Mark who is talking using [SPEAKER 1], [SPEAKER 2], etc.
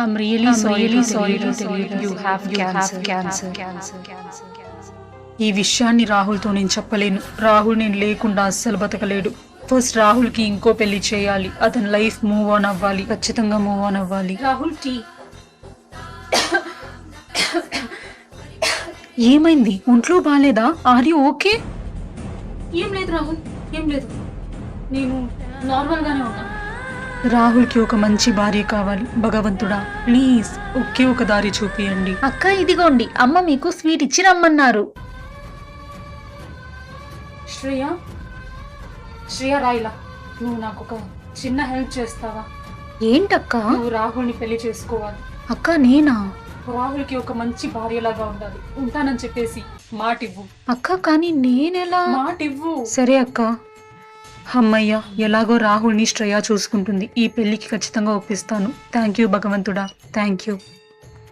[SPEAKER 1] I'm really sorry to tell you you have cancer. ఈ విషయాన్ని రాహుల్తో నేను చెప్పలేను. రాహుల్ నేను లేకుండా అస్సలు బతకలేడు. ఫస్ట్ రాహుల్కి ఇంకో పెళ్లి చేయాలి. అతని లైఫ్ మూవ్ ఆన్ అవ్వాలి. ఖచ్చితంగా మూవ్ ఆన్ అవ్వాలి. రాహుల్ టీ. ఏమైంది? ఒంట్లో బాగాలేదా? Are you okay? ఏం లేదు రాహుల్, ఏం లేదు. నేను నార్మల్గానే ఉన్నా. రాహుల్కి ఒక మంచి భార్య కావాలి. భగవంతుడా ప్లీజ్ ఒకే ఒక దారి చూపియండి.
[SPEAKER 2] అక్క ఇదిగోండి, అమ్మ మీకు స్వీట్ ఇచ్చి రమ్మన్నారు.
[SPEAKER 1] శ్రేయ రాయిలా, నువ్వు నాకు ఒక చిన్న హెల్ప్ చేస్తావా?
[SPEAKER 2] ఏంటక్క?
[SPEAKER 1] నువ్వు రాహుల్ని పెళ్లి చేసుకోవాలి.
[SPEAKER 2] అక్క నేనా?
[SPEAKER 1] రాహుల్కి ఒక మంచి భార్యలాగా ఉండాలి. ఉంటానని చెప్పేసి మాటివ్వు.
[SPEAKER 2] అక్క కానీ నేనెలా?
[SPEAKER 1] మాటివ్వు.
[SPEAKER 2] సరే అక్క.
[SPEAKER 1] అమ్మయ్య, ఎలాగో రాహుల్ని శ్రేయ చూసుకుంటుంది. ఈ పెళ్లికి ఖచ్చితంగా ఒప్పిస్తాను. థ్యాంక్ యూ భగవంతుడా, థ్యాంక్ యూ.